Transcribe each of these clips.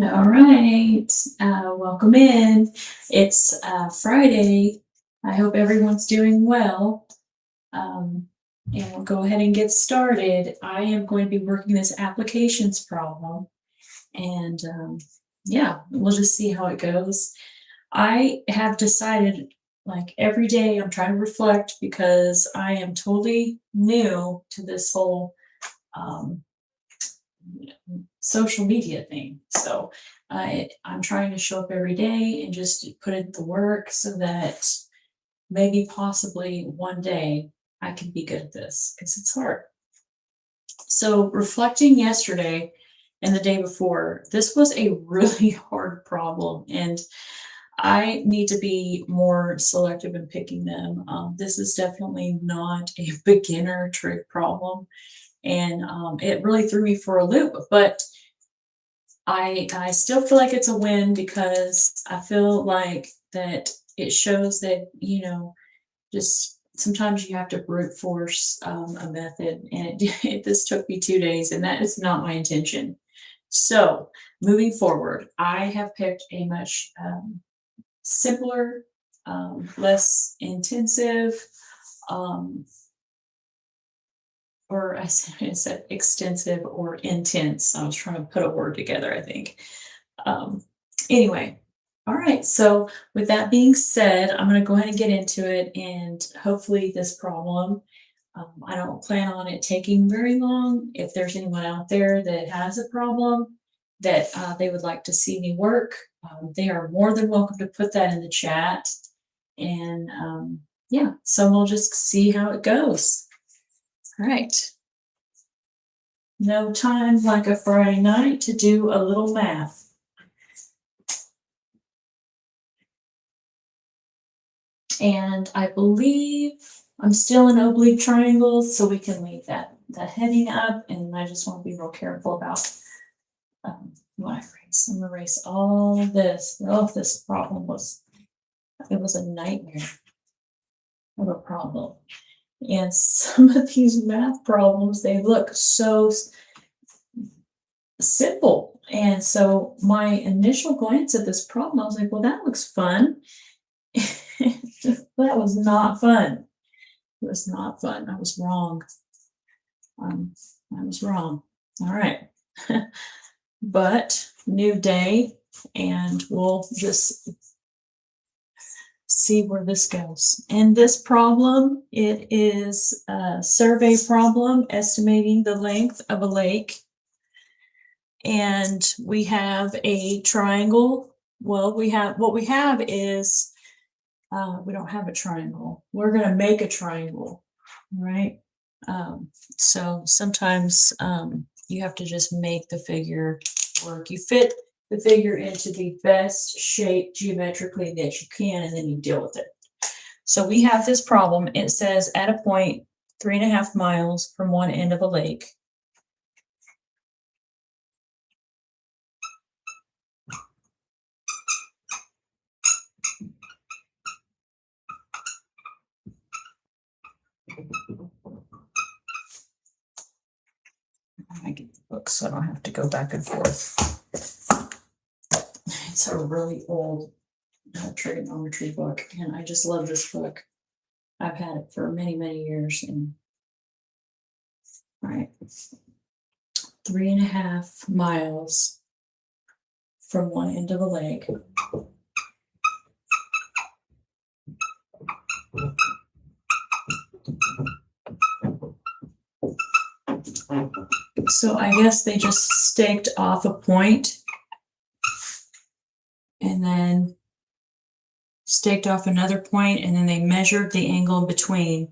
All right, welcome in. It's Friday. I hope everyone's doing well. Um, and we'll go ahead and get started. I am going to be working this applications problem, and yeah, we'll just see how it goes. I have decided, like every day, I'm trying to reflect because I am totally new to this whole um, social media thing. So I'm trying to show up every day and just put in the work so that maybe possibly one day I can be good at this because it's hard. So reflecting yesterday and the day before, this was a really hard problem, and I need to be more selective in picking them. This is definitely not a beginner trig problem, and it really threw me for a loop. But I still feel like it's a win because I feel like that it shows that, just sometimes you have to brute force a method, and this took me 2 days, and that is not my intention. So moving forward, I have picked a much simpler, less intensive, um, or I said extensive or intense. I was trying to put a word together, I think. Um, anyway, all right. So, with that being said, I'm going to go ahead and get into it, and hopefully, this problem. I don't plan on it taking very long. If there's anyone out there that has a problem that they would like to see me work, they are more than welcome to put that in the chat. And yeah, so we'll just see how it goes. All right. No time like a Friday night to do a little math. And I believe I'm still in oblique triangles, so we can leave that heading up, and I just want to be real careful about what I erase. I'm gonna erase all of this. Oh, this problem was a nightmare of a problem. And some of these math problems, they look so simple. And so my initial glance at this problem, I was like, well, that looks fun. That was not fun. It was not fun. I was wrong. I was wrong. All right. But new day, and we'll just see where this goes. In this problem, it is a survey problem estimating the length of a lake. And we have a triangle. Well, what we have is we don't have a triangle. We're going to make a triangle, right? So sometimes you have to just make the figure work. You fit the figure into the best shape geometrically that you can, and then you deal with it. So we have this problem. It says at a point 3.5 miles from one end of a lake. I get the book so I don't have to go back and forth. It's a really old trigonometry book, and I just love this book. I've had it for many, many years. And all right, 3.5 miles from one end of a lake. So I guess they just staked off a point and then staked off another point, and then they measured the angle in between.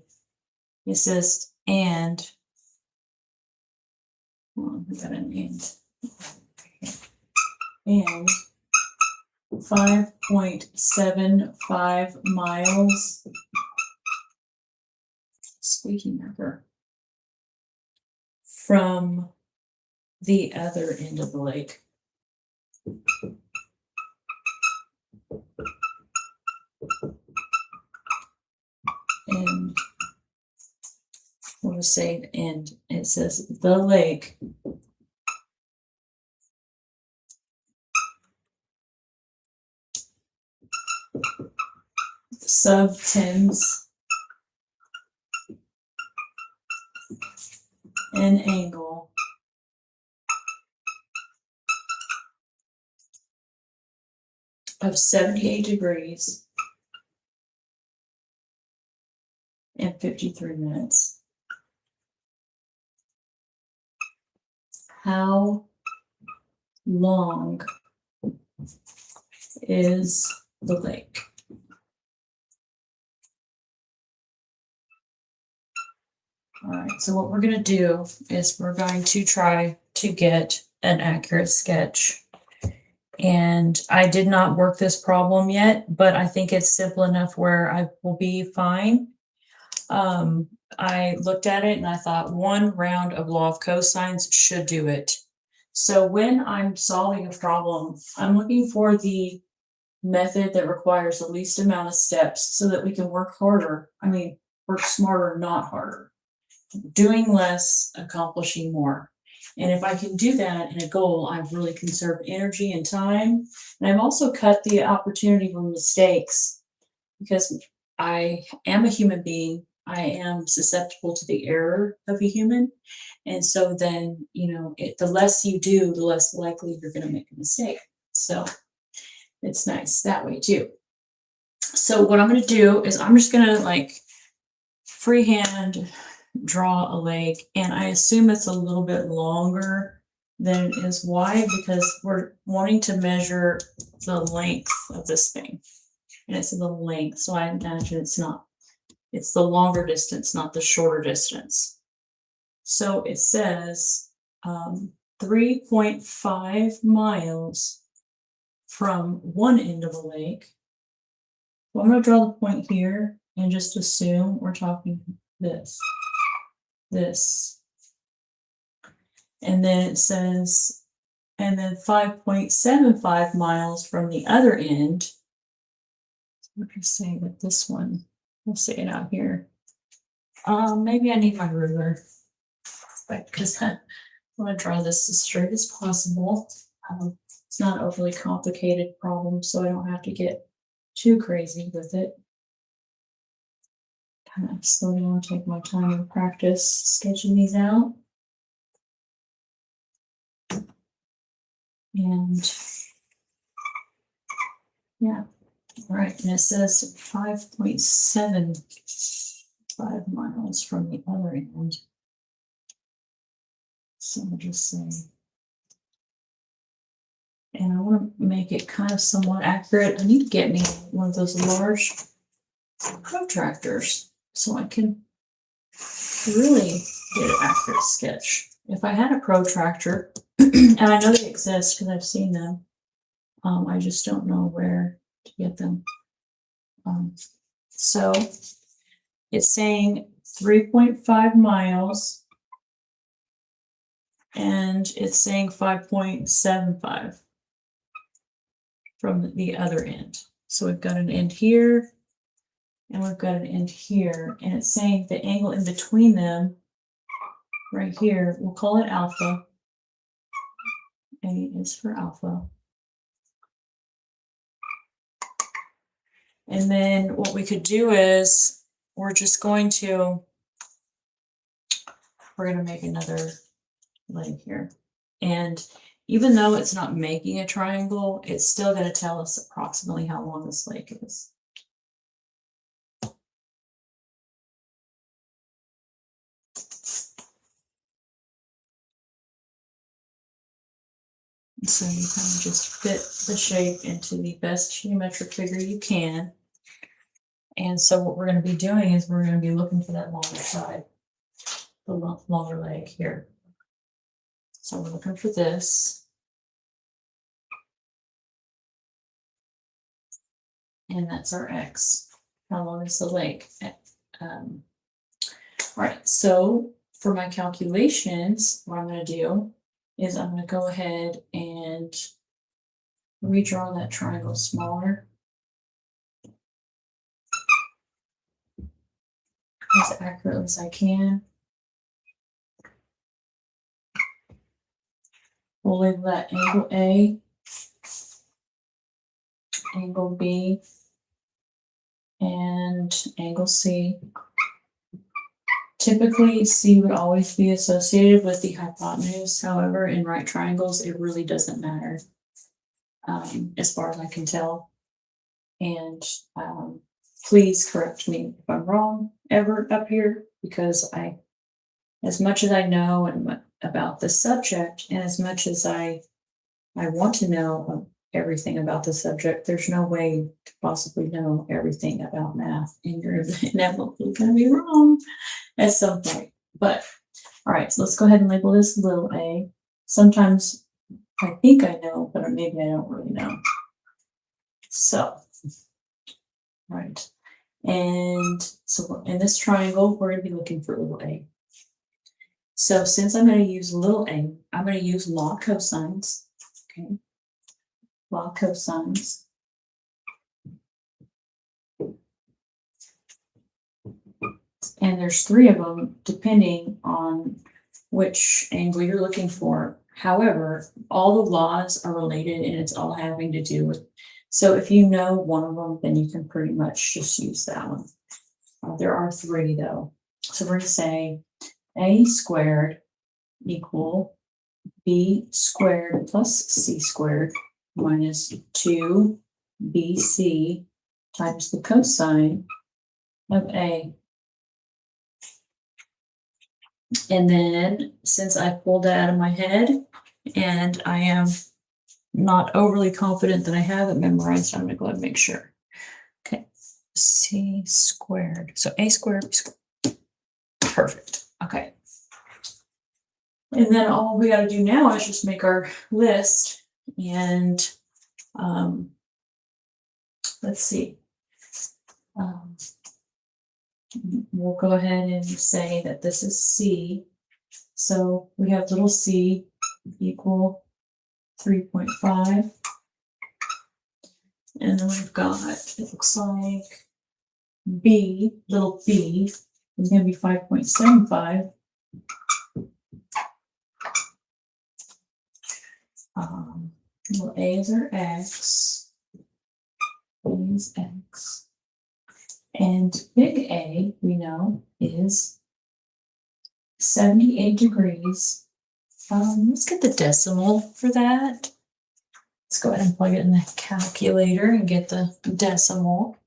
It says and. Oh, we got an and 5.75 miles. Squeaky marker. From the other end of the lake. And we'll just say and. It says the lake subtends an angle of 78 degrees and 53 minutes. How long is the lake? All right, so what we're going to do is we're going to try to get an accurate sketch. And I did not work this problem yet, but I think it's simple enough where I will be fine. I looked at it and I thought one round of law of cosines should do it. So when I'm solving a problem, I'm looking for the method that requires the least amount of steps so that we can work harder. Work smarter, not harder. Doing less, accomplishing more. And if I can do that in a goal, I've really conserved energy and time. And I've also cut the opportunity for mistakes because I am a human being. I am susceptible to the error of a human. And so then, the less you do, the less likely you're going to make a mistake. So it's nice that way too. So what I'm going to do is I'm just going to freehand draw a lake, and I assume it's a little bit longer than it is wide because we're wanting to measure the length of this thing. And it's the length, so I imagine it's the longer distance, not the shorter distance. So it says 3.5 miles from one end of the lake. Well, I'm going to draw the point here and just assume we're talking this. And then it says, and then 5.75 miles from the other end. We're going to say that this one, we'll say it out here. Maybe I need my ruler, because I want to draw this as straight as possible. It's not an overly complicated problem, so I don't have to get too crazy with it. Kind of slowly want to take my time and practice sketching these out. And yeah, all right. And it says 5.75 miles from the other end. So I'll just say, and I want to make it kind of somewhat accurate. I need to get me one of those large protractors so I can really get an accurate sketch. If I had a protractor, and I know they exist because I've seen them, I just don't know where to get them. So it's saying 3.5 miles, and it's saying 5.75 from the other end. So we've got an end here, and we've got an end here, and it's saying the angle in between them right here, we'll call it alpha. A is for alpha. And then what we could do is we're going to make another leg here. And even though it's not making a triangle, it's still going to tell us approximately how long this lake is. So you kind of just fit the shape into the best geometric figure you can. And so what we're going to be doing is we're going to be looking for that longer side, the longer leg here. So we're looking for this. And that's our X. How long is the leg? All right, so for my calculations, what I'm going to do is I'm going to go ahead and redraw that triangle smaller as accurately as I can. We'll label that angle A, angle B, and angle C. Typically, C would always be associated with the hypotenuse. However, in right triangles, it really doesn't matter, as far as I can tell. And please correct me if I'm wrong ever up here, because as much as I know about the subject, and as much as I want to know everything about the subject, there's no way to possibly know everything about math, and you're inevitably going to be wrong at some point. But all right, so let's go ahead and label this little a. Sometimes I think I know, but maybe I don't really know. So, right. And so in this triangle, we're going to be looking for little a. So since I'm going to use little a, I'm going to use log cosines. Okay. Log cosines. And there's 3 of them depending on which angle you're looking for. However, all the laws are related and it's all having to do with, so if you know one of them, then you can pretty much just use that one. There are 3 though. So we're going to say a squared equal b squared plus c squared minus 2bc times the cosine of a. And then since I pulled that out of my head and I am not overly confident that I have it memorized, I'm going to go ahead and make sure. Okay, c squared. So a squared, b squared. Perfect. Okay. And then all we got to do now is just make our list. And let's see. We'll go ahead and say that this is C. So we have little c equal 3.5. And then we've got, it looks like B, little b, is going to be 5.75. Little a is our x. A is x. And big A, we know, is 78 degrees. Let's get the decimal for that. Let's go ahead and plug it in the calculator and get the decimal.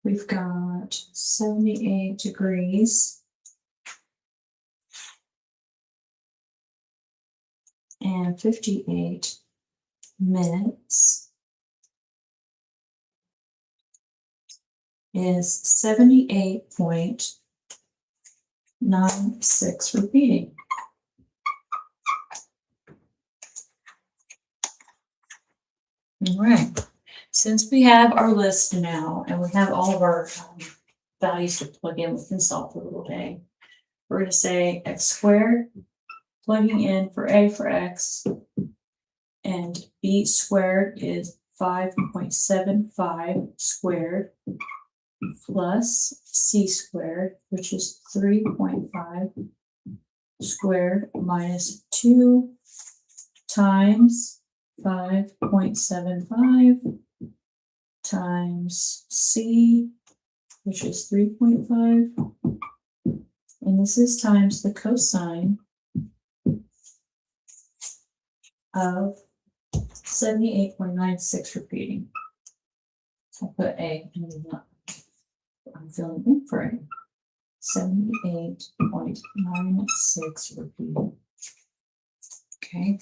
We've got 78 degrees and 58 minutes is 78.96 repeating. All right. Since we have our list now and we have all of our values to plug in, we can solve for little a. We're going to say x squared, plugging in for a for x, and b squared is 5.75 squared plus c squared, which is 3.5 squared minus 2 times 5.75 times c, which is 3.5, and this is times the cosine of 78.96 repeating. I'll put a in the, I'm filling in for a. 78.96 repeating. Okay.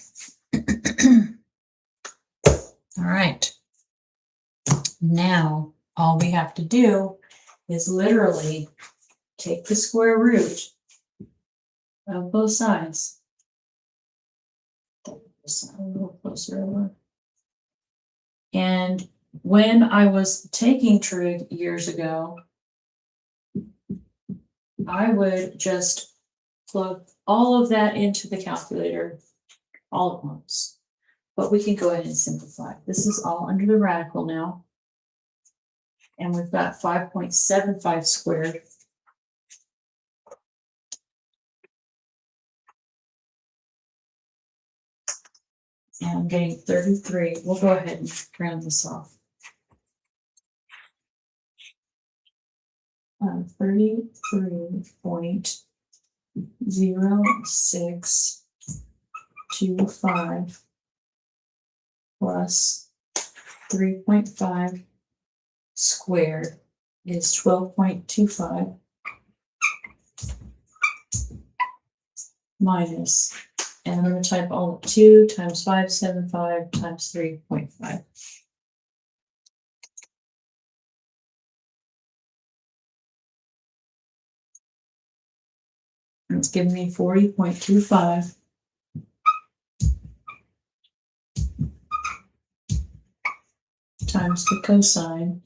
All right. Now, all we have to do is literally take the square root of both sides. A little closer over. And when I was taking trig years ago, I would just plug all of that into the calculator all at once. But we can go ahead and simplify. This is all under the radical now. And we've got 5.75 squared. And I'm getting 33. We'll go ahead and round this off. 33.0625 plus 3.5 squared is 12.25 minus, and I'm going to type all 2 times 575 times 3.5. It's giving me 40.25 times the cosine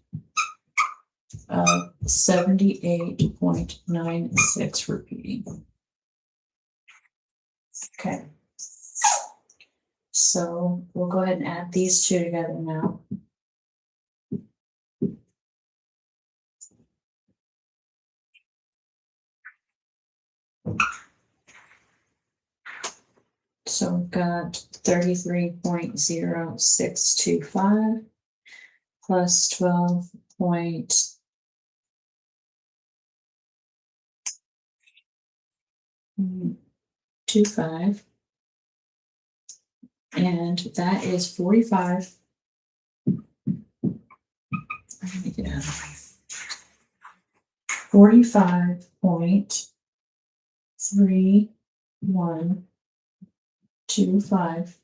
of 78.96 repeating. Okay. So we'll go ahead and add these two together now. So we've got 33.0625 plus 12.25, and that is 45. Let me get out of the way. 45.3125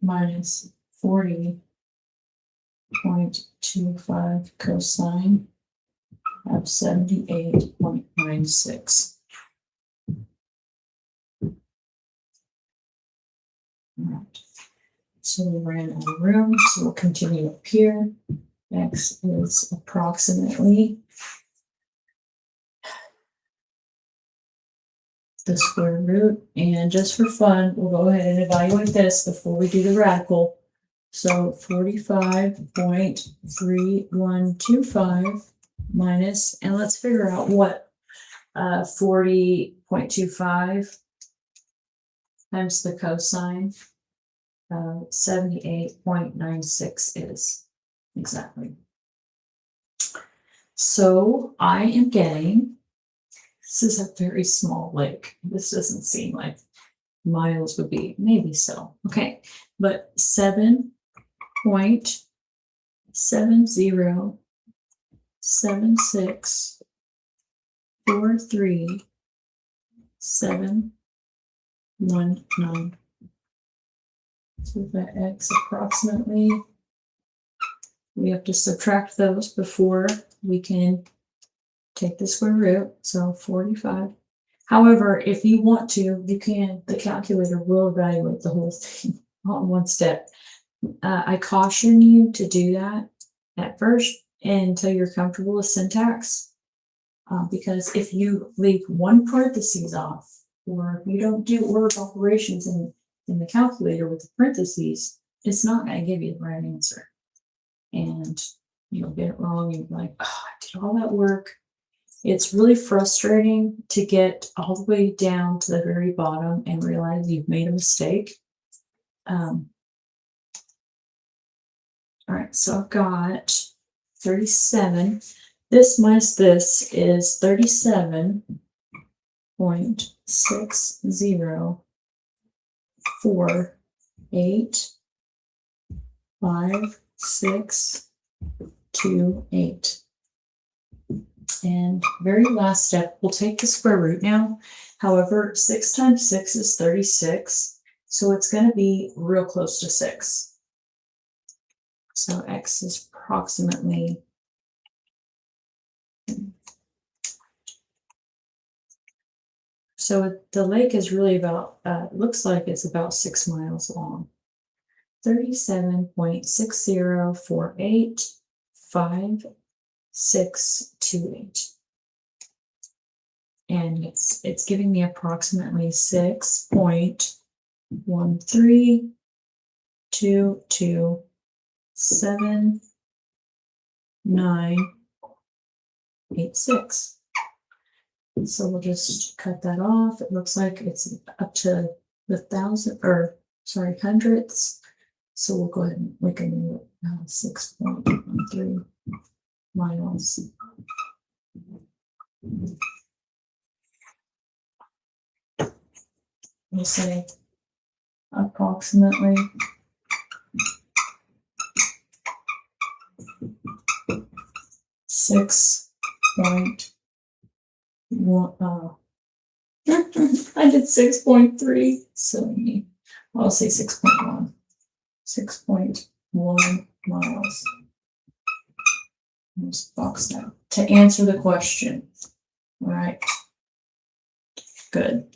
minus 40.25 cosine of 78.96. All right. So we ran out of room, so we'll continue up here. X is approximately the square root, and just for fun, we'll go ahead and evaluate this before we do the radical. So 45.3125 minus, and let's figure out what 40.25 times the cosine of 78.96 is. Exactly. So I am getting, this is a very small lake. This doesn't seem like miles would be, maybe so. Okay, but 7.707643.719. So that X approximately, we have to subtract those before we can take the square root, so 45. However, if you want to, you can, the calculator will evaluate the whole thing all in one step. I caution you to do that at first until you're comfortable with syntax, because if you leave one parentheses off, or if you don't do order of operations in the calculator with the parentheses, it's not going to give you the right answer. And you'll get it wrong. You'll be like, oh, I did all that work. It's really frustrating to get all the way down to the very bottom and realize you've made a mistake. All right, so I've got 37. This minus this is 37.60485628. And very last step, we'll take the square root now. However, 6 times 6 is 36, so it's going to be real close to 6. So X is approximately, so the lake is really about, looks like it's about 6 miles long. 37.60485628. And it's giving me approximately 6.13227986. So we'll just cut that off. It looks like it's up to the hundredths. So we'll go ahead and we can 6.13 miles. We'll say approximately 6.1. I did 6.3. So I'll say 6.1. 6.1 miles. Just box that to answer the question. All right. Good.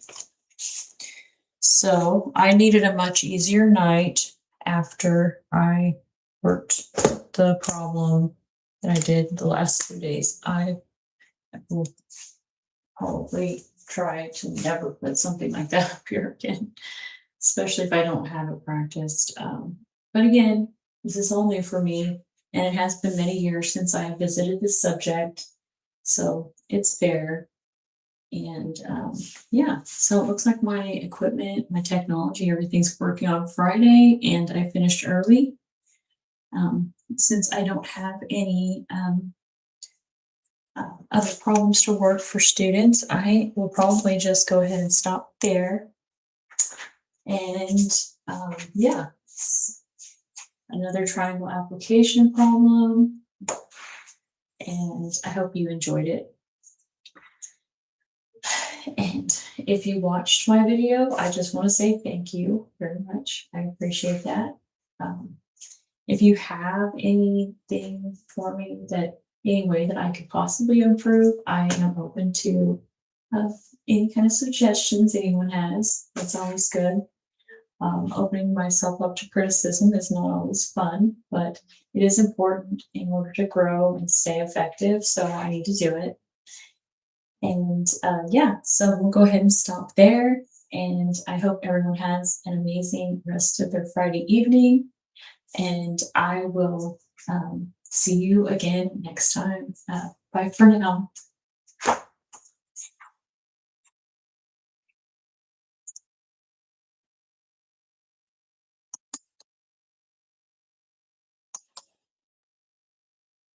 So I needed a much easier night after I worked the problem that I did the last 2 days. I will probably try to never put something like that up here again, especially if I don't have it practiced. But again, this is all new for me, and it has been many years since I have visited this subject, so it's fair. And yeah, so it looks like my equipment, my technology, everything's working on Friday, and I finished early. Since I don't have any other problems to work for students, I will probably just go ahead and stop there. And yeah, another triangle application problem. And I hope you enjoyed it. And if you watched my video, I just want to say thank you very much. I appreciate that. If you have anything for me that any way that I could possibly improve, I am open to any kind of suggestions anyone has. That's always good. Opening myself up to criticism is not always fun, but it is important in order to grow and stay effective. So I need to do it. And yeah, so we'll go ahead and stop there. And I hope everyone has an amazing rest of their Friday evening. And I will see you again next time. Bye for now.